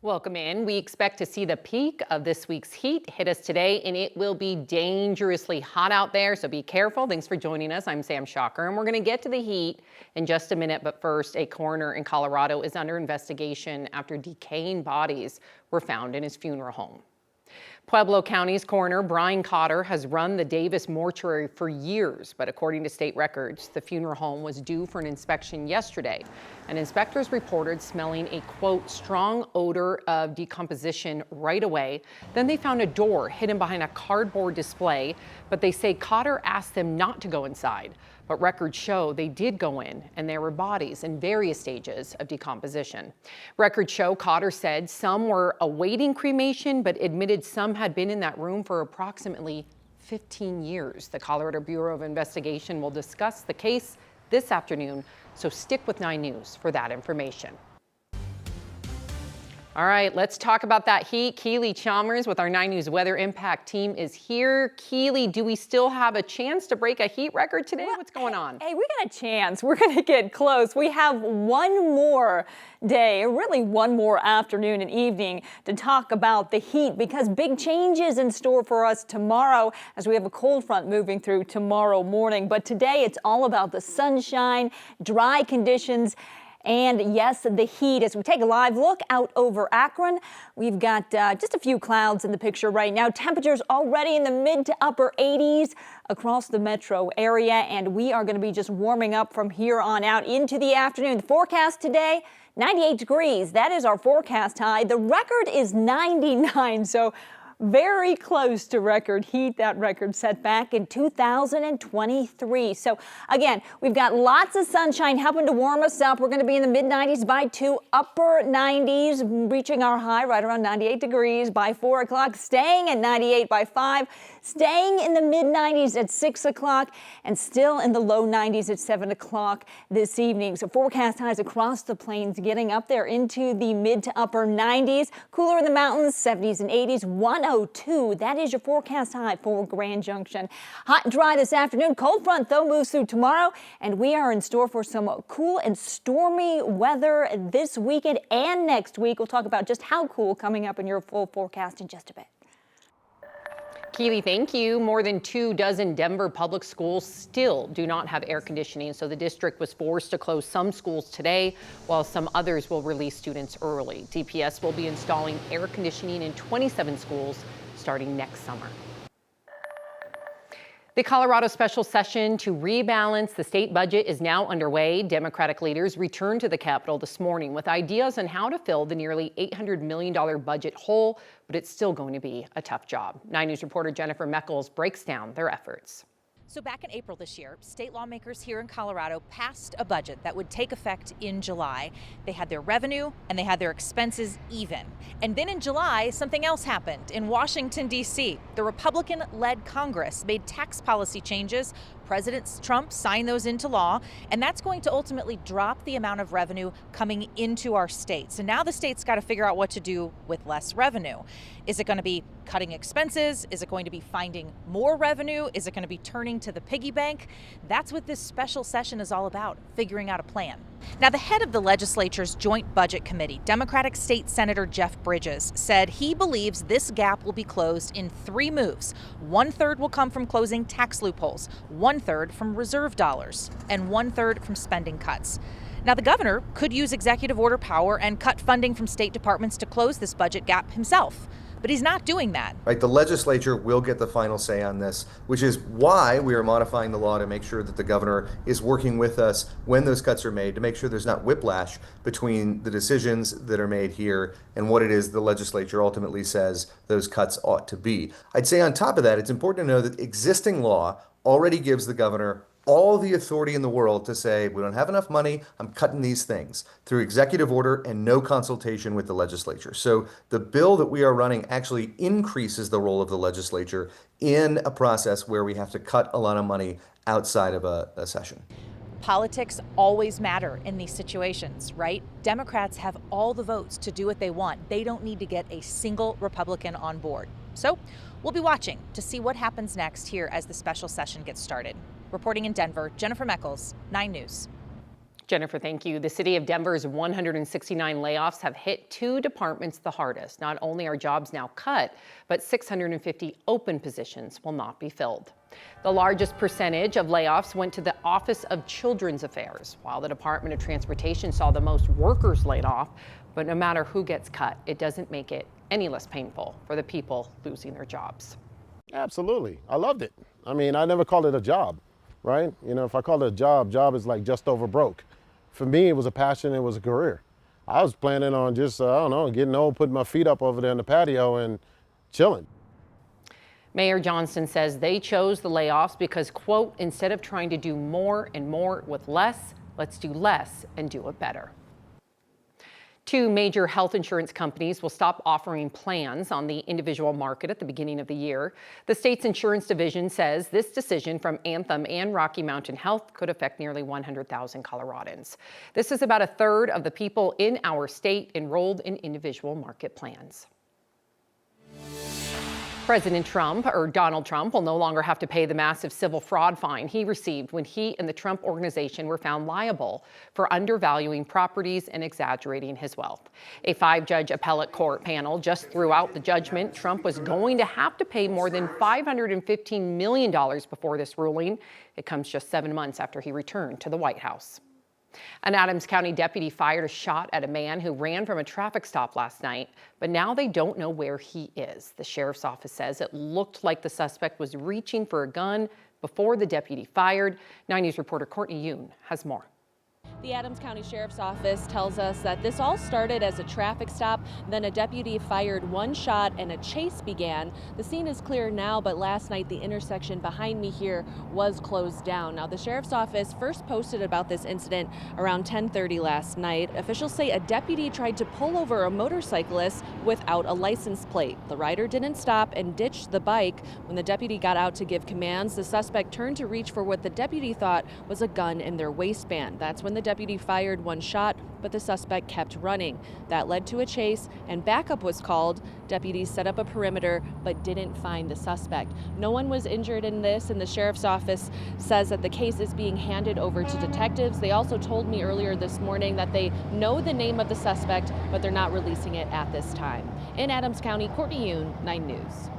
Welcome in. We expect to see the peak of this week's heat hit us today, and it will be dangerously hot out there, so be careful. Thanks for joining us. I'm Sam Shocker, and we're going to get to the heat in just a minute, but first, a coroner in Colorado is under investigation after decaying bodies were found in his funeral home. Pueblo County's coroner Brian Cotter has run the Davis mortuary for years, but according to state records, the funeral home was due for an inspection yesterday, and inspectors reported smelling a, quote, strong odor of decomposition right away. Then they found a door hidden behind a cardboard display, but they say Cotter asked them not to go inside. But records show they did go in, and there were bodies in various stages of decomposition. Records show Cotter said some were awaiting cremation, but admitted some had been in that room for approximately 15 years. The Colorado Bureau of Investigation will discuss the case this afternoon, so stick with 9 News for that information. All right, let's talk about that heat. Keely Chalmers with our 9 News Weather Impact team is here. Keely, do we still have a chance to break a heat record today? What's going on? Hey, we got a chance. We're going to get close. We have one more day, really one more afternoon and evening to talk about the heat, because big changes in store for us tomorrow as we have a cold front moving through tomorrow morning. But today it's all about the sunshine, dry conditions, and yes, the heat. As we take a live look out over Akron, we've got just a few clouds in the picture right now. Temperatures already in the mid to upper 80s across the metro area, and we are going to be just warming up from here on out into the afternoon. The forecast today, 98 degrees. That is our forecast high. The record is 99, so very close to record heat. That record set back in 2023. So again, we've got lots of sunshine helping to warm us up. We're going to be in the mid 90s by 2, upper 90s, reaching our high right around 98 degrees by 4 o'clock, staying at 98 by 5, staying in the mid 90s at 6 o'clock, and still in the low 90s at 7 o'clock this evening. So forecast highs across the plains getting up there into the mid to upper 90s. Cooler in the mountains, 70s and 80s. 102, that is your forecast high for Grand Junction. Hot and dry this afternoon. Cold front, though, moves through tomorrow, and we are in store for some cool and stormy weather this weekend and next week. We'll talk about just how cool coming up in your full forecast in just a bit. Keely, thank you. More than 24 Denver public schools still do not have air conditioning, so the district was forced to close some schools today, while some others will release students early. DPS will be installing air conditioning in 27 schools starting next summer. The Colorado special session to rebalance the state budget is now underway. Democratic leaders returned to the Capitol this morning with ideas on how to fill the nearly $800 million budget hole, but it's still going to be a tough job. 9 News reporter Jennifer Meckles breaks down their efforts. So back in April this year, state lawmakers here in Colorado passed a budget that would take effect in July. They had their revenue and they had their expenses even. And then in July, something else happened in Washington, D.C. The Republican-led Congress made tax policy changes. President Trump signed those into law, and that's going to ultimately drop the amount of revenue coming into our state. So now the state's got to figure out what to do with less revenue. Is it going to be cutting expenses? Is it going to be finding more revenue? Is it going to be turning to the piggy bank? That's what this special session is all about, figuring out a plan. Now, the head of the legislature's Joint Budget Committee, Democratic State Senator Jeff Bridges, said he believes this gap will be closed in 3 moves. 1/3 will come from closing tax loopholes, 1/3 from reserve dollars, and 1/3 from spending cuts. Now, the governor could use executive order power and cut funding from state departments to close this budget gap himself. But he's not doing that. Right, the legislature will get the final say on this, which is why we are modifying the law to make sure that the governor is working with us when those cuts are made, to make sure there's not whiplash between the decisions that are made here and what it is the legislature ultimately says those cuts ought to be. I'd say on top of that, it's important to know that existing law already gives the governor all the authority in the world to say, we don't have enough money, I'm cutting these things, through executive order and no consultation with the legislature. So the bill that we are running actually increases the role of the legislature in a process where we have to cut a lot of money outside of a session. Politics always matter in these situations, right? Democrats have all the votes to do what they want. They don't need to get a single Republican on board. So we'll be watching to see what happens next here as the special session gets started. Reporting in Denver, Jennifer Meckles, 9 News. Jennifer, thank you. The city of Denver's 169 layoffs have hit two departments the hardest. Not only are jobs now cut, but 650 open positions will not be filled. The largest percentage of layoffs went to the Office of Children's Affairs, while the Department of Transportation saw the most workers laid off. But no matter who gets cut, it doesn't make it any less painful for the people losing their jobs. Absolutely. I loved it. I mean, I never called it a job, right? You know, if I call it a job is like just over broke. For me, it was a passion, it was a career. I was planning on just, I don't know, getting old, putting my feet up over there in the patio and chilling. Mayor Johnston says they chose the layoffs because, quote, instead of trying to do more and more with less, let's do less and do it better. Two major health insurance companies will stop offering plans on the individual market at the beginning of the year. The state's insurance division says this decision from Anthem and Rocky Mountain Health could affect nearly 100,000 Coloradans. This is about a third of the people in our state enrolled in individual market plans. President Trump, or Donald Trump, will no longer have to pay the massive civil fraud fine he received when he and the Trump Organization were found liable for undervaluing properties and exaggerating his wealth. A 5-judge appellate court panel just threw out the judgment Trump was going to have to pay more than $515 million before this ruling. It comes just 7 months after he returned to the White House. An Adams County deputy fired a shot at a man who ran from a traffic stop last night, but now they don't know where he is. The sheriff's office says it looked like the suspect was reaching for a gun before the deputy fired. 9 News reporter Courtney Yoon has more. The Adams County Sheriff's Office tells us that this all started as a traffic stop, then a deputy fired one shot and a chase began. The scene is clear now, but last night the intersection behind me here was closed down. Now, the Sheriff's Office first posted about this incident around 10:30 last night. Officials say a deputy tried to pull over a motorcyclist without a license plate. The rider didn't stop and ditched the bike. When the deputy got out to give commands, the suspect turned to reach for what the deputy thought was a gun in their waistband. That's when the deputy fired one shot, but the suspect kept running. That led to a chase and backup was called. Deputies set up a perimeter but didn't find the suspect. No one was injured in this, and the sheriff's office says that the case is being handed over to detectives. They also told me earlier this morning that they know the name of the suspect, but they're not releasing it at this time. In Adams County, Courtney Yoon, 9 News.